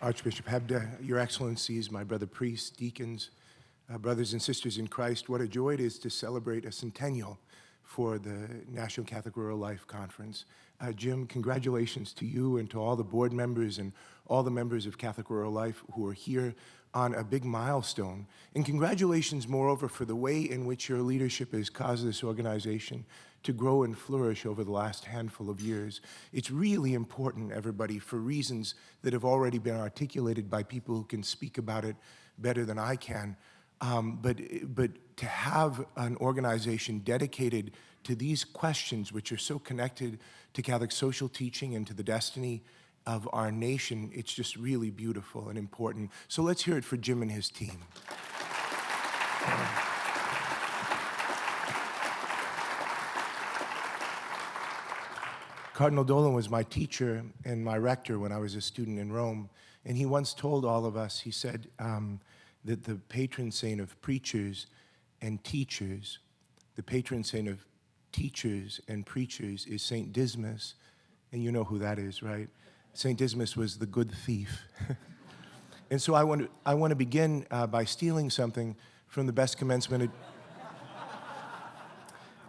Archbishop Hebda, Your Excellencies, my brother priests, deacons, brothers and sisters in Christ, what a joy it is to celebrate a centennial for the National Catholic Rural Life Conference. Jim, congratulations to you and to all the board members and all the members of Catholic Rural Life who are here on a big milestone. And congratulations, moreover, for the way in which your leadership has caused this organization to grow and flourish over the last handful of years. It's really important, everybody, for reasons that have already been articulated by people who can speak about it better than I can. But to have an organization dedicated to these questions, which are so connected to Catholic social teaching and to the destiny of our nation, it's just really beautiful and important. So let's hear it for Jim and his team. Cardinal Dolan was my teacher and my rector when I was a student in Rome, and he once told all of us, he said that the patron saint of preachers and teachers, the patron saint of teachers and preachers is Saint Dismas, and you know who that is, right? Saint Dismas was the good thief. And so I want to begin by stealing something from the best commencement.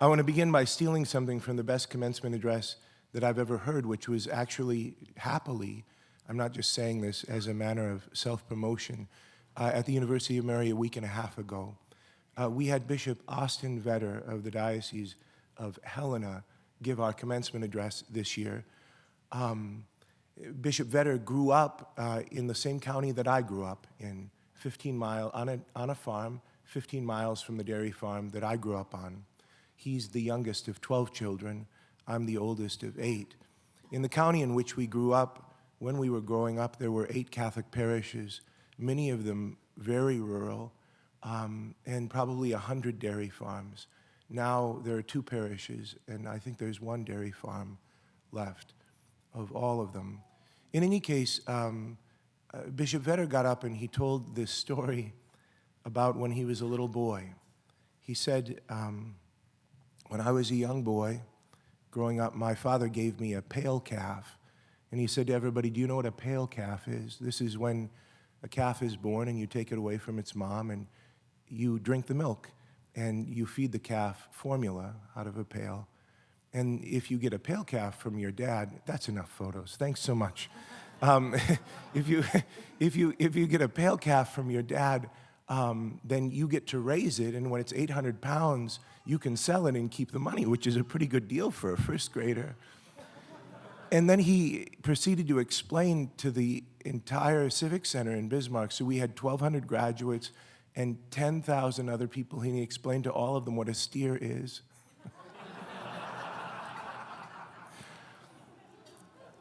I want to begin by stealing something from the best commencement address that I've ever heard, which was actually happily, I'm not just saying this as a manner of self-promotion, at the University of Mary a week and a half ago. We had Bishop Austin Vetter of the Diocese of Helena give our commencement address this year. Bishop Vetter grew up in the same county that I grew up in, 15 miles on a farm, 15 miles from the dairy farm that I grew up on. He's the youngest of 12 children. I'm the oldest of 8. In the county in which we grew up, when we were growing up, there were 8 Catholic parishes, many of them very rural, and probably 100 dairy farms. Now there are 2 parishes, and I think there's 1 dairy farm left of all of them. In any case, Bishop Vetter got up and he told this story about when he was a little boy. He said, when I was a young boy, growing up, my father gave me a pale calf, and he said to everybody, do you know what a pale calf is? This is when a calf is born and you take it away from its mom and you drink the milk and you feed the calf formula out of a pail. And if you get a pale calf from your dad, that's enough photos. Thanks so much. If you get a pale calf from your dad, then you get to raise it, and when it's 800 pounds, you can sell it and keep the money, which is a pretty good deal for a first grader. And then he proceeded to explain to the entire Civic Center in Bismarck, so we had 1,200 graduates and 10,000 other people, and he explained to all of them what a steer is.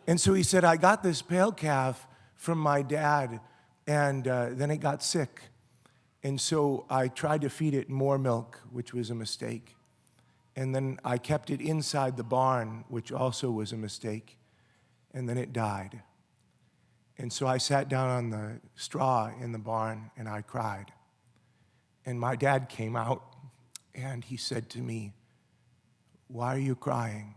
And so he said, I got this pale calf from my dad, and then it got sick. And so I tried to feed it more milk, which was a mistake. And then I kept it inside the barn, which also was a mistake. And then it died. And so I sat down on the straw in the barn and I cried. And my dad came out and he said to me, why are you crying?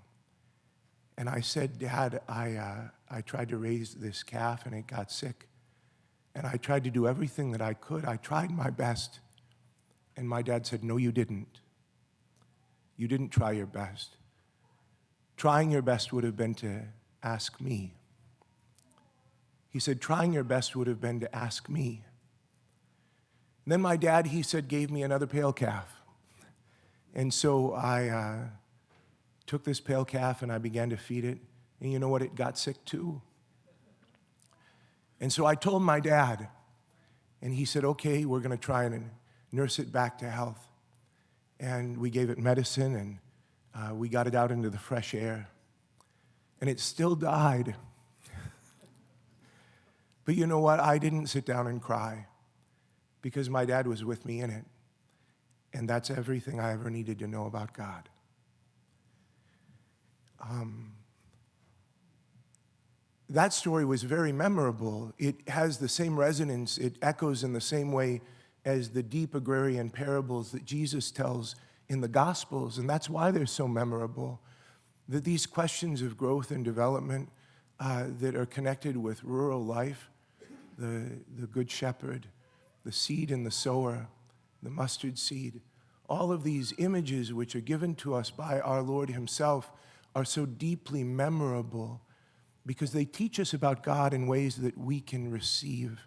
And I said, Dad, I tried to raise this calf and it got sick. And I tried to do everything that I could. I tried my best. And my dad said, no, you didn't. You didn't try your best. Trying your best would have been to ask me. He said, trying your best would have been to ask me. And then my dad, he said, gave me another pale calf. And so I took this pale calf and I began to feed it. And you know what? It got sick too. And so I told my dad, and he said, okay, we're going to try and nurse it back to health. And we gave it medicine, and we got it out into the fresh air. And it still died. But you know what? I didn't sit down and cry because my dad was with me in it. And that's everything I ever needed to know about God. That story was very memorable. It has the same resonance. It echoes in the same way as the deep agrarian parables that Jesus tells in the Gospels. And that's why they're so memorable, that these questions of growth and development that are connected with rural life the good shepherd, the seed and the sower, the mustard seed. All of these images which are given to us by our Lord himself are so deeply memorable because they teach us about God in ways that we can receive.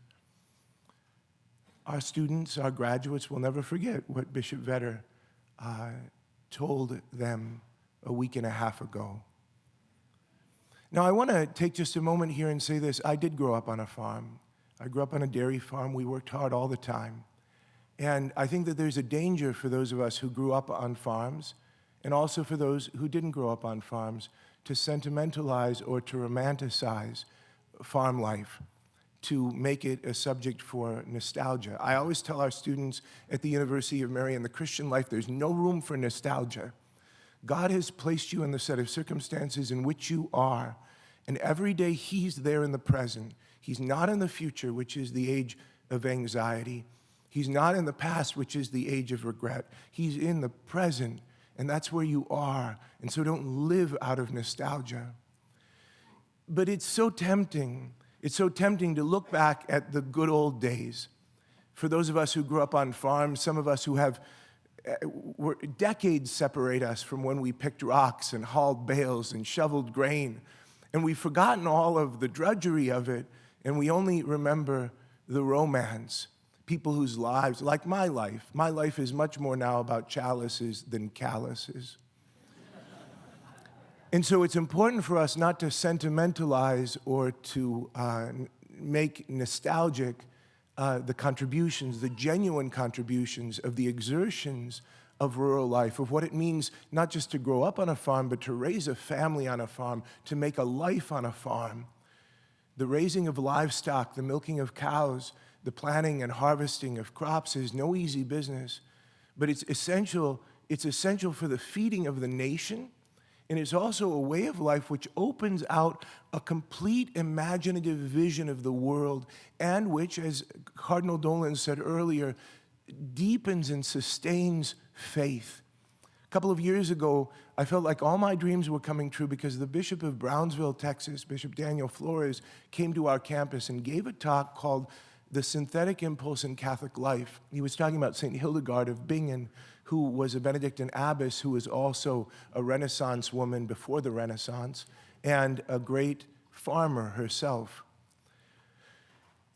Our students, our graduates will never forget what Bishop Vedder told them a week and a half ago. Now, I want to take just a moment here and say this. I did grow up on a farm. I grew up on a dairy farm. We worked hard all the time. And I think that there's a danger for those of us who grew up on farms, and also for those who didn't grow up on farms, to sentimentalize or to romanticize farm life, to make it a subject for nostalgia. I always tell our students at the University of Mary in the Christian life, there's no room for nostalgia. God has placed you in the set of circumstances in which you are, and every day he's there in the present. He's not in the future, which is the age of anxiety. He's not in the past, which is the age of regret. He's in the present, and that's where you are. And so don't live out of nostalgia. But it's so tempting. It's so tempting to look back at the good old days. For those of us who grew up on farms, some of us who have decades separate us from when we picked rocks and hauled bales and shoveled grain. And we've forgotten all of the drudgery of it, and we only remember the romance. People whose lives, like my life is much more now about chalices than calluses. And so it's important for us not to sentimentalize or to make nostalgic the contributions, the genuine contributions of the exertions of rural life, of what it means not just to grow up on a farm, but to raise a family on a farm, to make a life on a farm. The raising of livestock, the milking of cows, the planting and harvesting of crops is no easy business, but it's essential for the feeding of the nation, and it's also a way of life which opens out a complete imaginative vision of the world, and which, as Cardinal Dolan said earlier, deepens and sustains faith. A couple of years ago, I felt like all my dreams were coming true because the Bishop of Brownsville, Texas, Bishop Daniel Flores, came to our campus and gave a talk called The Synthetic Impulse in Catholic Life. He was talking about St. Hildegard of Bingen, who was a Benedictine abbess who was also a Renaissance woman before the Renaissance and a great farmer herself.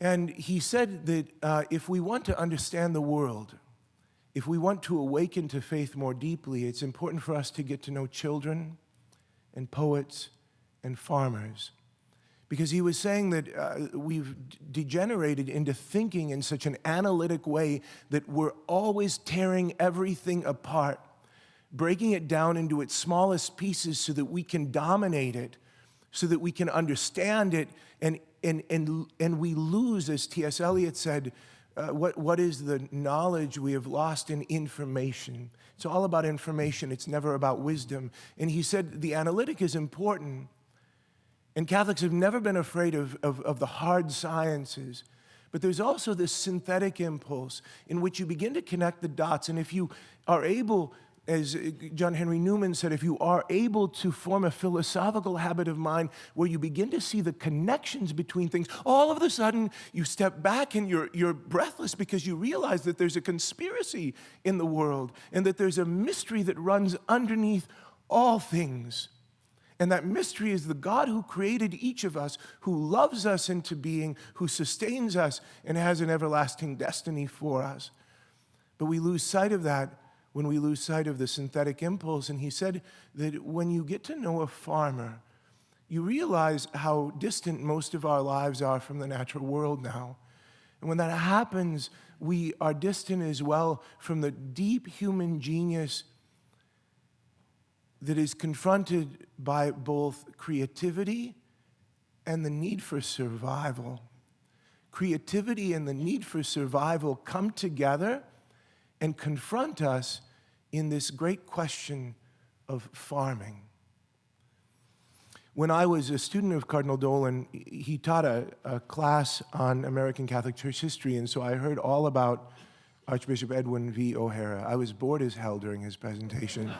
And he said that if we want to understand the world, if we want to awaken to faith more deeply, it's important for us to get to know children and poets and farmers. Because he was saying that we've degenerated into thinking in such an analytic way that we're always tearing everything apart, breaking it down into its smallest pieces so that we can dominate it, so that we can understand it, and we lose, as T.S. Eliot said, what is the knowledge we have lost in information? It's all about information. It's never about wisdom. And he said the analytic is important. And Catholics have never been afraid of the hard sciences. But there's also this synthetic impulse in which you begin to connect the dots. And if you are able, as John Henry Newman said, if you are able to form a philosophical habit of mind where you begin to see the connections between things, all of a sudden you step back and you're breathless because you realize that there's a conspiracy in the world and that there's a mystery that runs underneath all things. And that mystery is the God who created each of us, who loves us into being, who sustains us, and has an everlasting destiny for us. But we lose sight of that when we lose sight of the synthetic impulse. And he said that when you get to know a farmer, you realize how distant most of our lives are from the natural world now. And when that happens, we are distant as well from the deep human genius that is confronted by both creativity and the need for survival. Creativity and the need for survival come together and confront us in this great question of farming. When I was a student of Cardinal Dolan, he taught a class on American Catholic Church history, and so I heard all about Archbishop Edwin V. O'Hara. I was bored as hell during his presentation.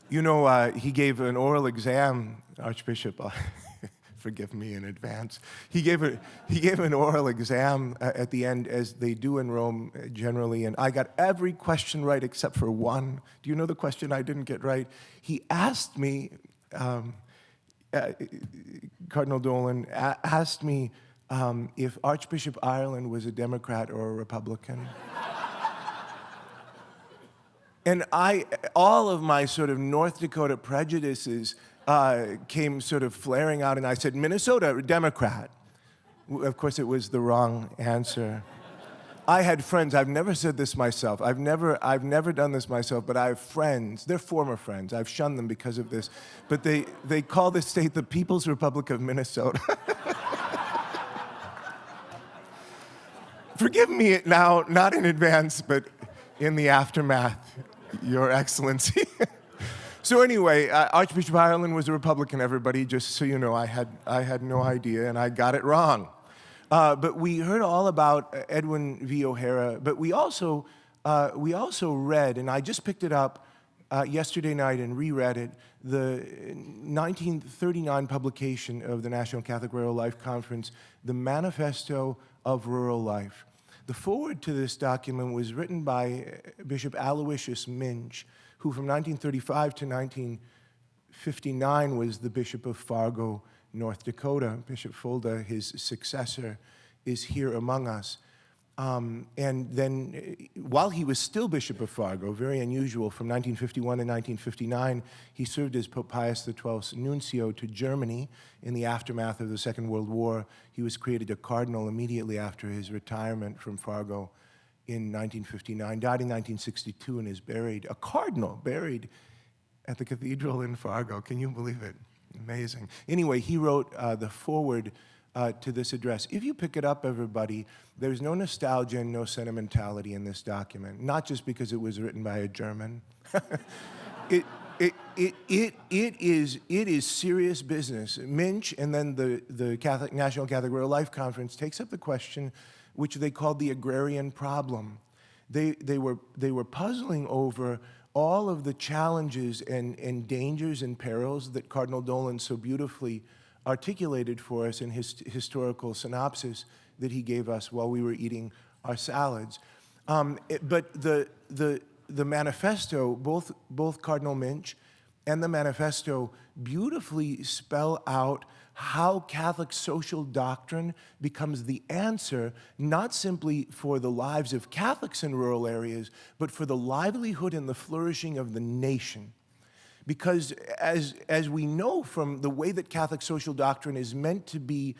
You know, he gave an oral exam, Archbishop, Forgive me in advance. He gave an oral exam at the end, as they do in Rome generally, and I got every question right except for one. Do you know the question I didn't get right? He asked me, Cardinal Dolan asked me if Archbishop Ireland was a Democrat or a Republican. And all of my sort of North Dakota prejudices came sort of flaring out, and I said, Minnesota, Democrat. Of course, it was the wrong answer. I had friends, I've never said this myself, I've never done this myself, but I have friends, they're former friends, I've shunned them because of this, but they call this state the People's Republic of Minnesota. Forgive me now, not in advance, but in the aftermath, Your Excellency. So anyway, Archbishop Ireland was a Republican, everybody, just so you know. I had no idea, and I got it wrong. But we heard all about Edwin V. O'Hara, but we also read, and I just picked it up yesterday night and reread it, the 1939 publication of the National Catholic Rural Life Conference, the Manifesto of Rural Life. The foreword to this document was written by Bishop Aloysius Minch, who from 1935 to 1959 was the Bishop of Fargo, North Dakota. Bishop Fulda, his successor, is here among us. And then, while he was still Bishop of Fargo, very unusual, from 1951 to 1959, he served as Pope Pius XII's nuncio to Germany in the aftermath of the Second World War. He was created a cardinal immediately after his retirement from Fargo in 1959, died in 1962, and is buried, a cardinal, buried at the cathedral in Fargo. Can you believe it? Amazing. Anyway, he wrote the foreword to this address. If you pick it up, everybody, there's no nostalgia and no sentimentality in this document, not just because it was written by a German. It is serious business. Minch and then the National Catholic Rural Life Conference takes up the question which they called the agrarian problem. They were puzzling over all of the challenges and dangers and perils that Cardinal Dolan so beautifully articulated for us in his historical synopsis that he gave us while we were eating our salads. But the manifesto, both Cardinal Minch and the manifesto beautifully spell out how Catholic social doctrine becomes the answer, not simply for the lives of Catholics in rural areas, but for the livelihood and the flourishing of the nation. Because as we know from the way that Catholic social doctrine is meant to be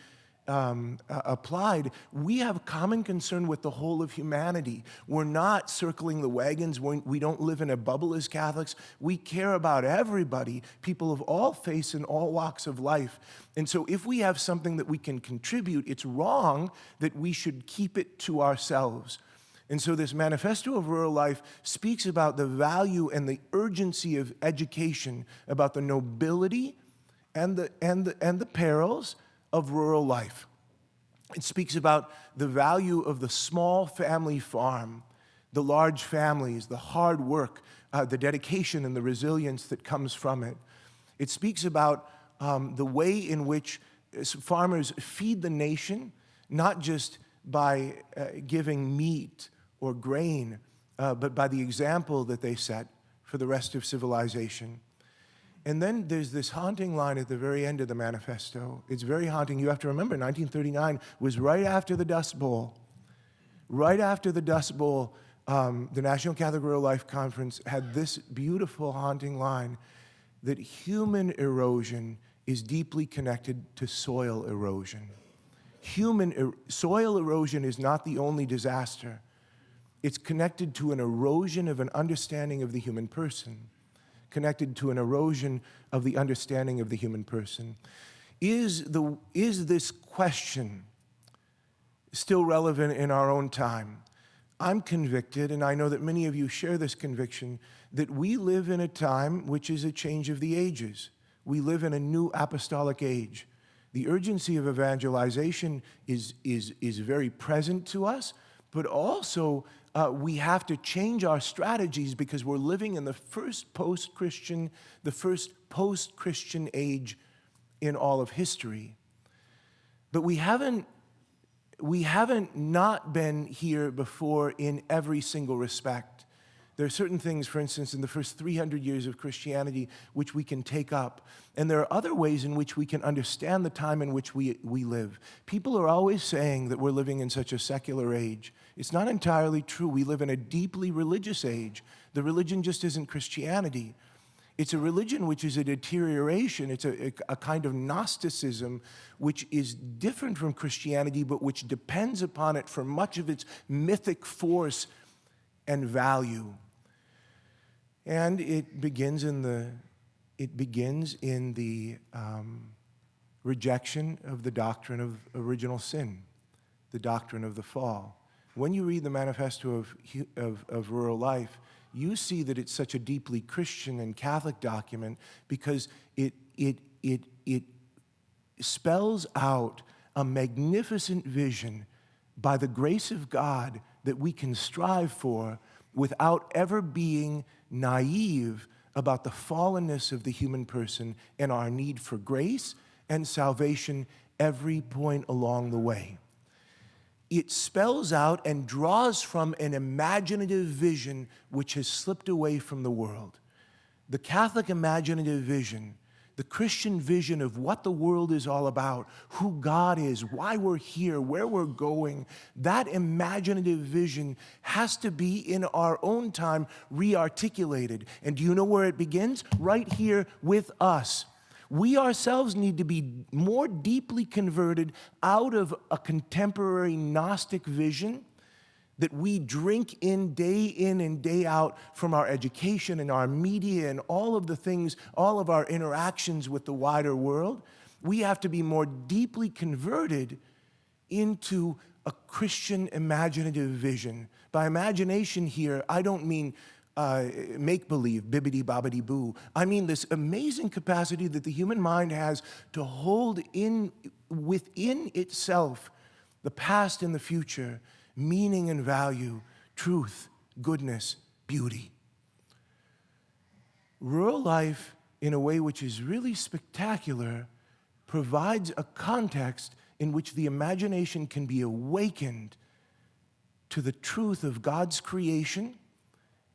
applied, we have common concern with the whole of humanity. We're not circling the wagons. We don't live in a bubble as Catholics. We care about everybody, people of all faiths and all walks of life. And so if we have something that we can contribute, it's wrong that we should keep it to ourselves. And so this Manifesto of Rural Life speaks about the value and the urgency of education, about the nobility and the perils of rural life. It speaks about the value of the small family farm, the large families, the hard work, the dedication and the resilience that comes from it. It speaks about the way in which farmers feed the nation, not just by giving meat or grain, but by the example that they set for the rest of civilization. And then there's this haunting line at the very end of the manifesto. It's very haunting. You have to remember, 1939 was right after the Dust Bowl. Right after the Dust Bowl, the National Catholic Rural Life Conference had this beautiful haunting line that human erosion is deeply connected to soil erosion. Soil erosion is not the only disaster. It's connected to an erosion of an understanding of the human person, connected to an erosion of the understanding of the human person. Is this question still relevant in our own time? I'm convicted, and I know that many of you share this conviction, that we live in a time which is a change of the ages. We live in a new apostolic age. The urgency of evangelization is very present to us, but also we have to change our strategies because we're living in the first post-Christian age in all of history. But we haven't not been here before in every single respect. There are certain things, for instance, in the first 300 years of Christianity, which we can take up. And there are other ways in which we can understand the time in which we live. People are always saying that we're living in such a secular age. It's not entirely true. We live in a deeply religious age. The religion just isn't Christianity. It's a religion which is a deterioration. It's a kind of Gnosticism which is different from Christianity, but which depends upon it for much of its mythic force and value. And it begins in the rejection of the doctrine of original sin, the doctrine of the fall. When you read the Manifesto of Rural Life, you see that it's such a deeply Christian and Catholic document because it spells out a magnificent vision by the grace of God that we can strive for without ever being naive about the fallenness of the human person and our need for grace and salvation every point along the way. It spells out and draws from an imaginative vision which has slipped away from the world. The Catholic imaginative vision, the Christian vision of what the world is all about, who God is, why we're here, where we're going, that imaginative vision has to be in our own time re-articulated. And do you know where it begins? Right here with us. We ourselves need to be more deeply converted out of a contemporary Gnostic vision that we drink in and day out from our education and our media and all of the things, all of our interactions with the wider world. We have to be more deeply converted into a Christian imaginative vision. By imagination here, I don't mean make-believe, bibbidi-bobbidi-boo. I mean this amazing capacity that the human mind has to hold in within itself the past and the future, meaning and value, truth, goodness, beauty. Rural life, in a way which is really spectacular, provides a context in which the imagination can be awakened to the truth of God's creation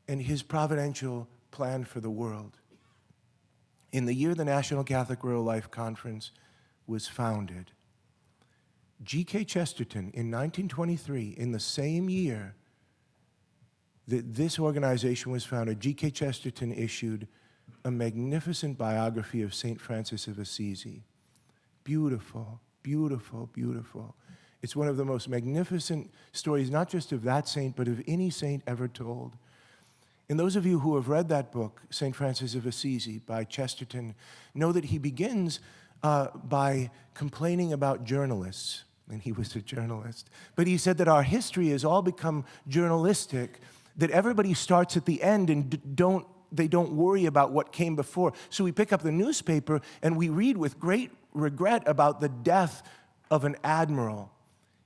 and His providential plan for the world. In the year the National Catholic Rural Life Conference was founded, G.K. Chesterton, in 1923, in the same year that this organization was founded, G.K. Chesterton issued a magnificent biography of St. Francis of Assisi. Beautiful, beautiful, beautiful. It's one of the most magnificent stories, not just of that saint, but of any saint ever told. And those of you who have read that book, St. Francis of Assisi by Chesterton, know that he begins by complaining about journalists. And he was a journalist. But he said that our history has all become journalistic, that everybody starts at the end and they don't worry about what came before. So we pick up the newspaper and we read with great regret about the death of an admiral,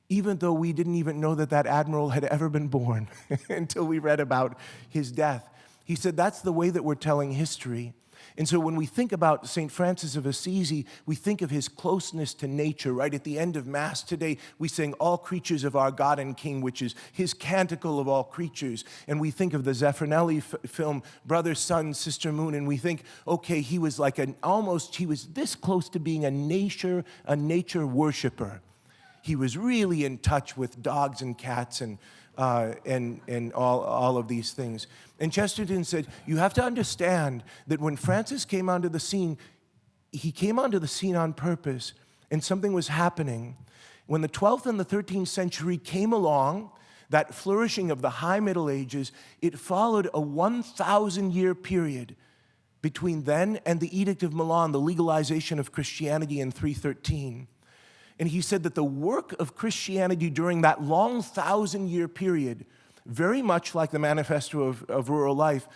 even though we didn't even know that that admiral had ever been born until we read about his death. He said that's the way that we're telling history. And so when we think about St. Francis of Assisi, we think of his closeness to nature. Right at the end of Mass today, we sing All Creatures of Our God and King, which is his canticle of all creatures. And we think of the Zeffirelli film, Brother, Sun, Sister, Moon, and we think, okay, he was like he was this close to being a nature worshiper. He was really in touch with dogs and cats and all of these things. And Chesterton said, you have to understand that when Francis came onto the scene, he came onto the scene on purpose, and something was happening. When the 12th and the 13th century came along, that flourishing of the High Middle Ages, it followed a 1,000-year period between then and the Edict of Milan, the legalization of Christianity in 313. And he said that the work of Christianity during that long 1,000-year period, very much like the Manifesto of Rural Life,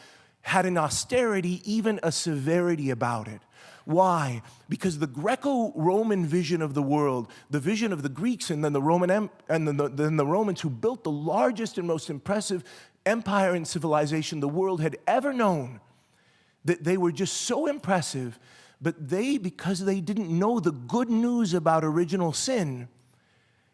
had an austerity, even a severity about it. Why? Because the Greco-Roman vision of the world, the vision of the Greeks and then the Romans who built the largest and most impressive empire and civilization the world had ever known, that they were just so impressive. But they, because they didn't know the good news about original sin,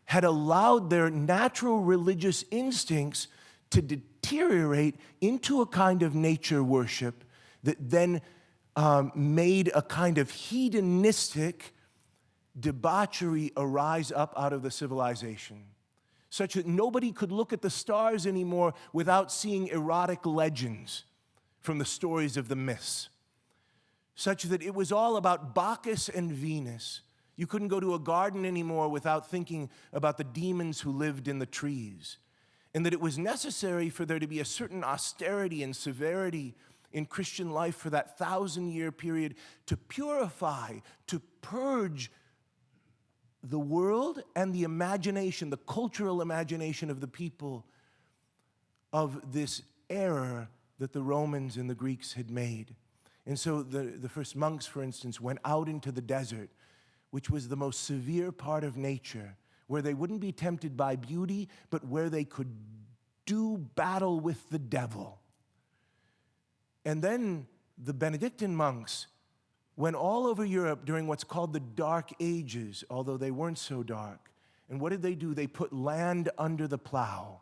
had allowed their natural religious instincts to deteriorate into a kind of nature worship that then made a kind of hedonistic debauchery arise up out of the civilization, such that nobody could look at the stars anymore without seeing erotic legends from the stories of the myths, such that it was all about Bacchus and Venus. You couldn't go to a garden anymore without thinking about the demons who lived in the trees, and that it was necessary for there to be a certain austerity and severity in Christian life for that 1,000-year period to purify, to purge the world and the imagination, the cultural imagination of the people of this error that the Romans and the Greeks had made. And so the first monks, for instance, went out into the desert, which was the most severe part of nature, where they wouldn't be tempted by beauty, but where they could do battle with the devil. And then the Benedictine monks went all over Europe during what's called the Dark Ages, although they weren't so dark. And what did they do? They put land under the plow.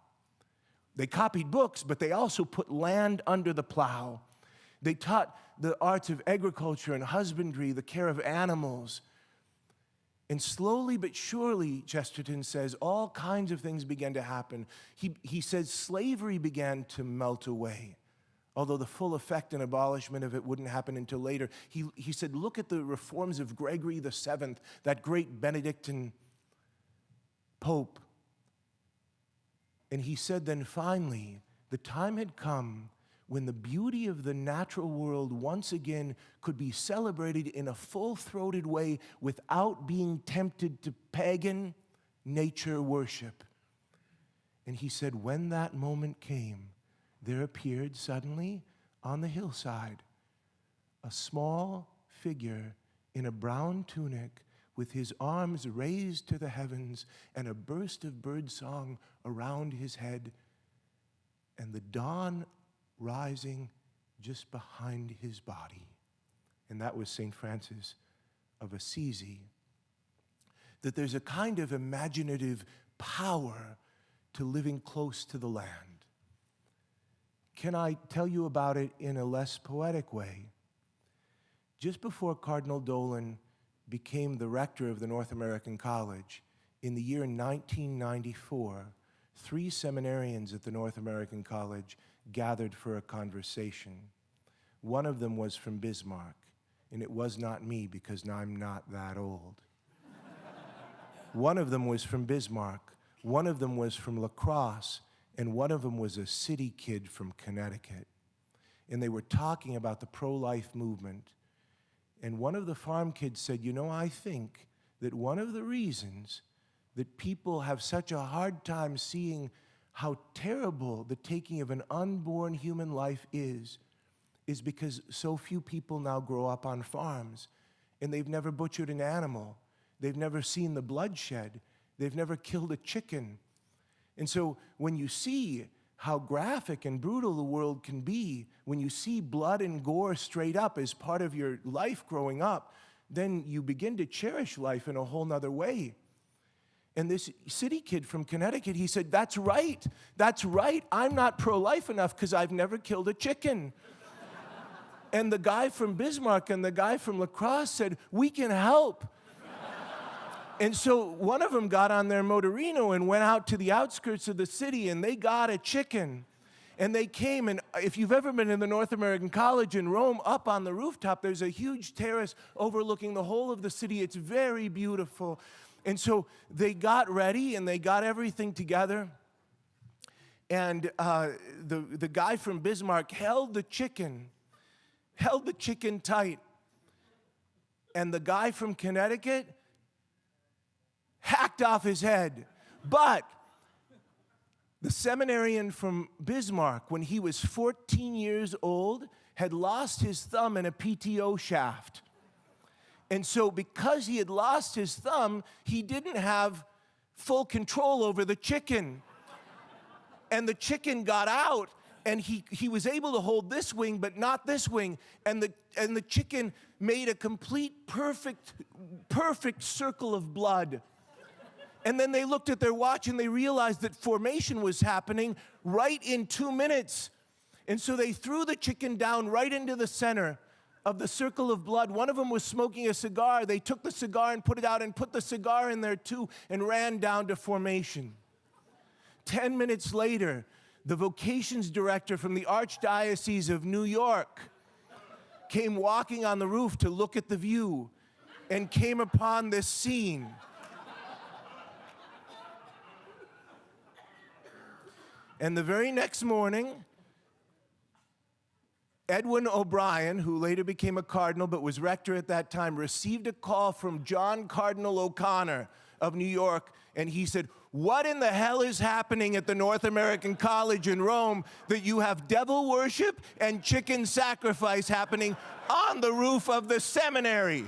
They copied books, but they also put land under the plow. They taught the arts of agriculture and husbandry, the care of animals. And slowly but surely, Chesterton says, all kinds of things began to happen. He says slavery began to melt away, although the full effect and abolishment of it wouldn't happen until later. He said, look at the reforms of Gregory VII, that great Benedictine pope. And he said then finally, the time had come when the beauty of the natural world once again could be celebrated in a full-throated way without being tempted to pagan nature worship. And he said, when that moment came, there appeared suddenly on the hillside a small figure in a brown tunic with his arms raised to the heavens and a burst of bird song around his head, and the dawn rising just behind his body. And that was St. Francis of Assisi. That there's a kind of imaginative power to living close to the land. Can I tell you about it in a less poetic way? Just before Cardinal Dolan became the rector of the North American College, in the year 1994, 3 seminarians at the North American College gathered for a conversation. One of them was from Bismarck, and it was not me because I'm not that old. One of them was from Bismarck, one of them was from La Crosse, and one of them was a city kid from Connecticut. And they were talking about the pro-life movement. And one of the farm kids said, you know, I think that one of the reasons that people have such a hard time seeing how terrible the taking of an unborn human life is because so few people now grow up on farms, and they've never butchered an animal. They've never seen the bloodshed. They've never killed a chicken. And so when you see how graphic and brutal the world can be, when you see blood and gore straight up as part of your life growing up, then you begin to cherish life in a whole nother way. And this city kid from Connecticut, he said, that's right. I'm not pro-life enough because I've never killed a chicken. And the guy from Bismarck and the guy from La Crosse said, we can help. And so one of them got on their motorino and went out to the outskirts of the city, and they got a chicken. And they came, and if you've ever been in the North American College in Rome, up on the rooftop, there's a huge terrace overlooking the whole of the city. It's very beautiful. And so they got ready, and they got everything together. And the guy from Bismarck held the chicken tight. And the guy from Connecticut hacked off his head. But the seminarian from Bismarck, when he was 14 years old, had lost his thumb in a PTO shaft. And so because he had lost his thumb, he didn't have full control over the chicken. And the chicken got out, and he was able to hold this wing, but not this wing. And the chicken made a complete, perfect circle of blood. And then they looked at their watch and they realized that formation was happening right in 2 minutes. And so they threw the chicken down right into the center of the circle of blood. One of them was smoking a cigar. They took the cigar and put it out and put the cigar in there too and ran down to formation. 10 minutes later, the vocations director from the Archdiocese of New York came walking on the roof to look at the view and came upon this scene. And the very next morning, Edwin O'Brien, who later became a cardinal but was rector at that time, received a call from John Cardinal O'Connor of New York, and he said, "What in the hell is happening at the North American College in Rome that you have devil worship and chicken sacrifice happening on the roof of the seminary?"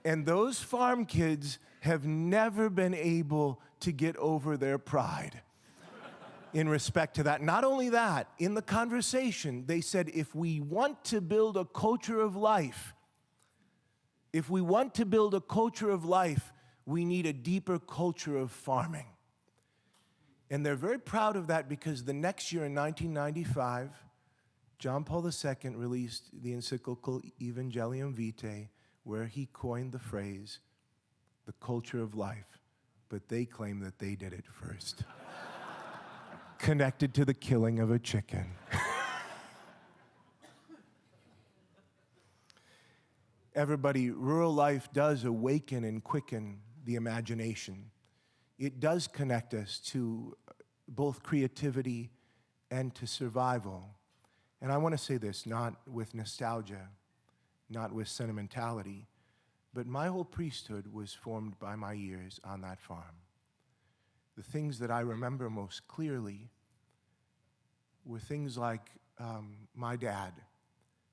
And those farm kids have never been able to get over their pride in respect to that. Not only that, in the conversation, they said, if we want to build a culture of life, we need a deeper culture of farming. And they're very proud of that because the next year in 1995, John Paul II released the encyclical Evangelium Vitae, where he coined the phrase, the culture of life, but they claim that they did it first. Connected to the killing of a chicken. Everybody, rural life does awaken and quicken the imagination. It does connect us to both creativity and to survival. And I want to say this, not with nostalgia, not with sentimentality, but my whole priesthood was formed by my years on that farm. The things that I remember most clearly were things like my dad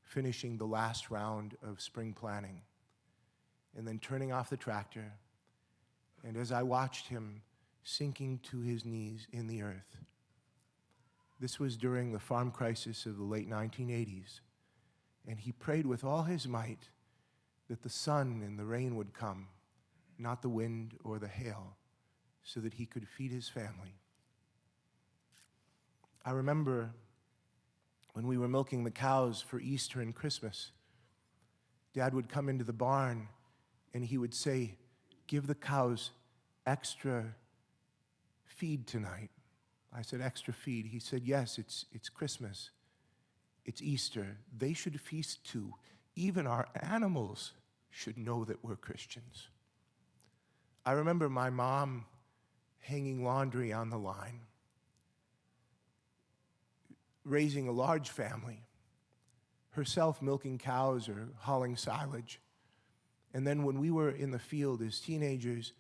finishing the last round of spring planting and then turning off the tractor, and as I watched him sinking to his knees in the earth. This was during the farm crisis of the late 1980s, and he prayed with all his might that the sun and the rain would come, not the wind or the hail, so that he could feed his family. I remember when we were milking the cows for Easter and Christmas, Dad would come into the barn and he would say, "Give the cows extra feed tonight." I said, "Extra feed?" He said, "Yes, it's Christmas. It's Easter. They should feast too. Even our animals should know that we're Christians." I remember my mom hanging laundry on the line, raising a large family, herself milking cows or hauling silage. And then when we were in the field as teenagers,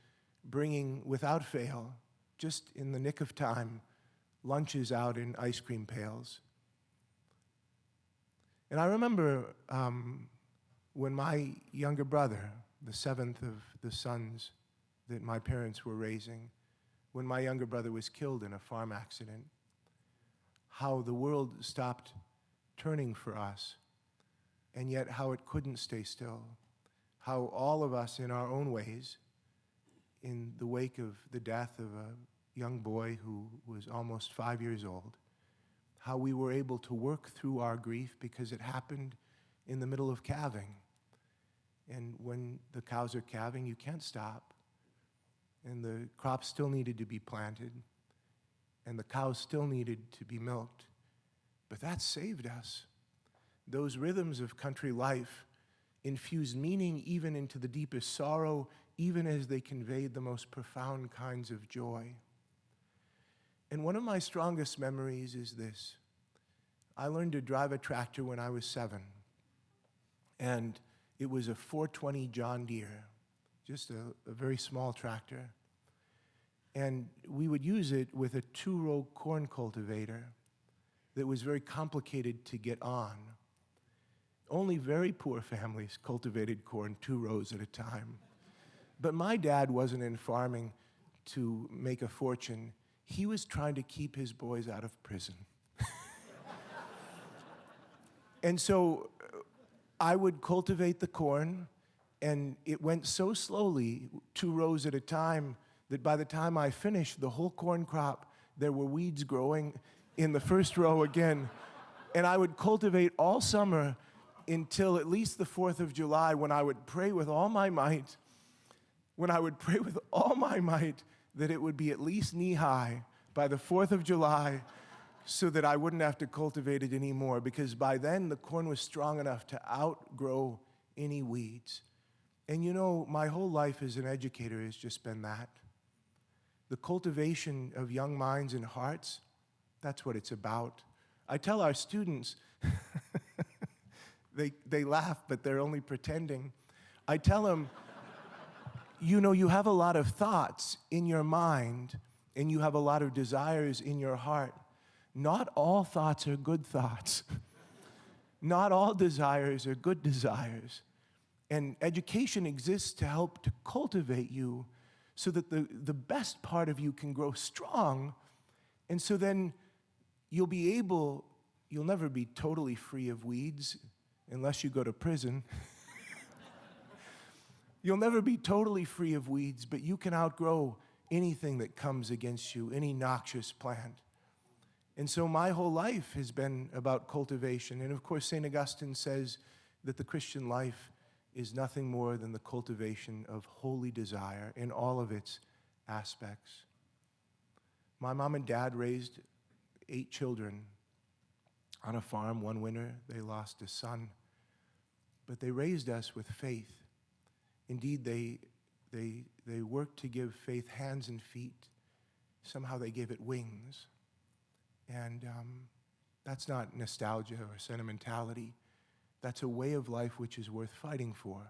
bringing, without fail, just in the nick of time, lunches out in ice cream pails. And I remember when my younger brother, the seventh of the sons that my parents were raising, when my younger brother was killed in a farm accident, how the world stopped turning for us, and yet how it couldn't stay still. How all of us in our own ways, in the wake of the death of a young boy who was almost 5 years old, how we were able to work through our grief because it happened in the middle of calving. And when the cows are calving, you can't stop. And the crops still needed to be planted, and the cows still needed to be milked. But that saved us. Those rhythms of country life infused meaning even into the deepest sorrow, even as they conveyed the most profound kinds of joy. And one of my strongest memories is this. I learned to drive a tractor when I was 7. And it was a 420 John Deere, just a very small tractor. And we would use it with a 2-row corn cultivator that was very complicated to get on. Only very poor families cultivated corn 2 rows at a time. But my dad wasn't in farming to make a fortune. He was trying to keep his boys out of prison. And so I would cultivate the corn, and it went so slowly, 2 rows at a time, that by the time I finished the whole corn crop, there were weeds growing in the first row again. And I would cultivate all summer until at least the 4th of July, when I would pray with all my might, that it would be at least knee-high by the 4th of July, so that I wouldn't have to cultivate it anymore, because by then the corn was strong enough to outgrow any weeds. And you know, my whole life as an educator has just been that. The cultivation of young minds and hearts, that's what it's about. I tell our students, they laugh, but they're only pretending. I tell them, you know, you have a lot of thoughts in your mind, and you have a lot of desires in your heart. Not all thoughts are good thoughts. Not all desires are good desires. And education exists to help to cultivate you so that the best part of you can grow strong. And so then you'll never be totally free of weeds unless you go to prison. You'll never be totally free of weeds, but you can outgrow anything that comes against you, any noxious plant. And so my whole life has been about cultivation. And of course, St. Augustine says that the Christian life is nothing more than the cultivation of holy desire in all of its aspects. My mom and dad raised 8 children on a farm. One winter, they lost a son. But they raised us with faith. Indeed, they worked to give faith hands and feet. Somehow they gave it wings. And that's not nostalgia or sentimentality. That's a way of life which is worth fighting for,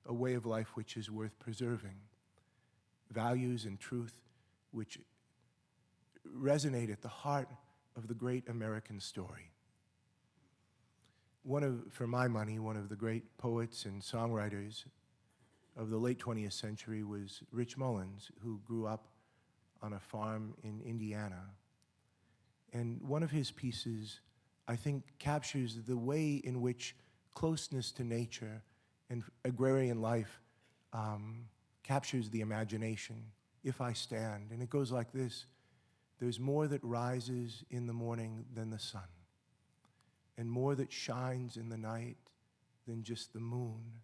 a way of life which is worth preserving, values and truth which resonate at the heart of the great American story. For my money, one of the great poets and songwriters of the late 20th century was Rich Mullins, who grew up on a farm in Indiana. And one of his pieces, I think, captures the way in which closeness to nature and agrarian life captures the imagination. If I stand, and it goes like this: there's more that rises in the morning than the sun, and more that shines in the night than just the moon.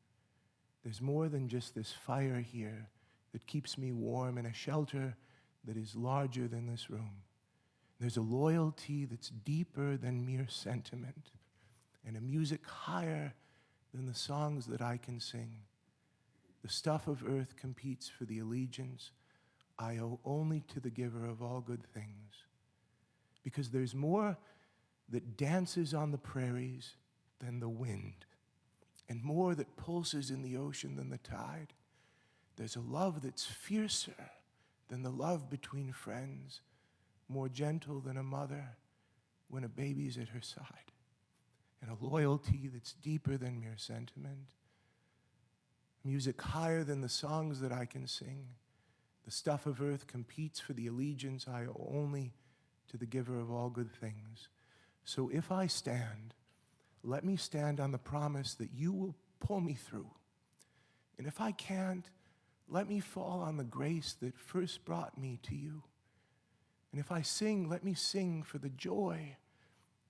There's more than just this fire here that keeps me warm in a shelter that is larger than this room. There's a loyalty that's deeper than mere sentiment, and a music higher than the songs that I can sing. The stuff of earth competes for the allegiance I owe only to the giver of all good things. Because there's more that dances on the prairies than the wind, and more that pulses in the ocean than the tide. There's a love that's fiercer than the love between friends, more gentle than a mother when a baby's at her side, and a loyalty that's deeper than mere sentiment. Music higher than the songs that I can sing. The stuff of earth competes for the allegiance I owe only to the giver of all good things. So if I stand, let me stand on the promise that you will pull me through. And if I can't, let me fall on the grace that first brought me to you. And if I sing, let me sing for the joy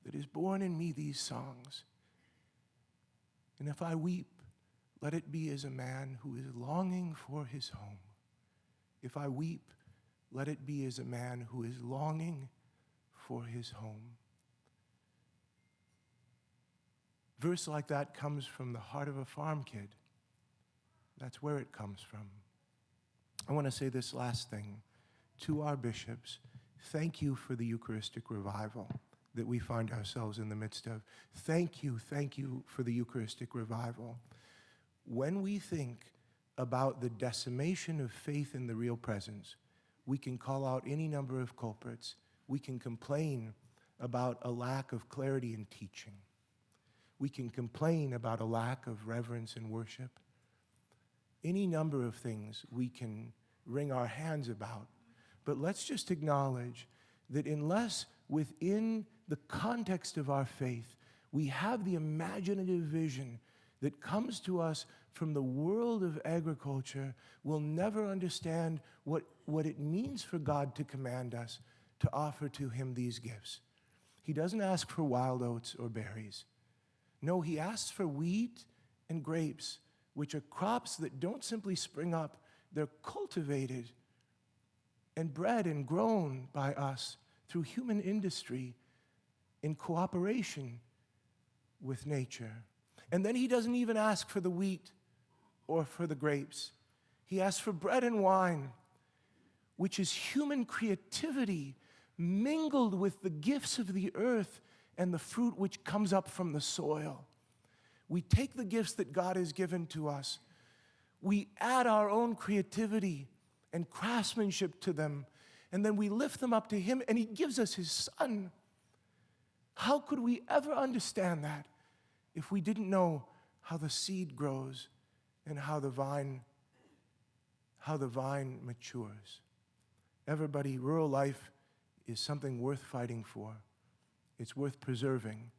that is born in me these songs. And if I weep, let it be as a man who is longing for his home. If I weep, let it be as a man who is longing for his home. Verse like that comes from the heart of a farm kid. That's where it comes from. I want to say this last thing to our bishops. Thank you for the Eucharistic revival that we find ourselves in the midst of. Thank you for the Eucharistic revival. When we think about the decimation of faith in the real presence, we can call out any number of culprits. We can complain about a lack of clarity in teaching. We can complain about a lack of reverence and worship. Any number of things we can wring our hands about. But let's just acknowledge that unless within the context of our faith We have the imaginative vision that comes to us from the world of agriculture. We'll never understand what it means for God to command us to offer to him these gifts. He doesn't ask for wild oats or berries. No, he asks for wheat and grapes, which are crops that don't simply spring up. They're cultivated and bred and grown by us through human industry in cooperation with nature. And then he doesn't even ask for the wheat or for the grapes. He asks for bread and wine, which is human creativity mingled with the gifts of the earth and the fruit which comes up from the soil. We take the gifts that God has given to us. We add our own creativity and craftsmanship to them, and then we lift them up to him, and he gives us his Son. How could we ever understand that if we didn't know how the seed grows and how the vine matures? Everybody, rural life is something worth fighting for. It's worth preserving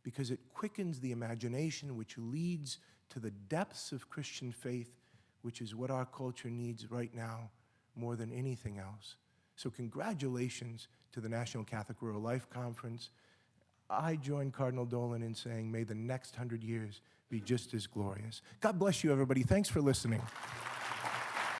because it quickens the imagination, which leads to the depths of Christian faith, which is what our culture needs right now more than anything else. So congratulations to the National Catholic Rural Life Conference. I join Cardinal Dolan in saying, may the next 100 years be just as glorious. God bless you, everybody. Thanks for listening.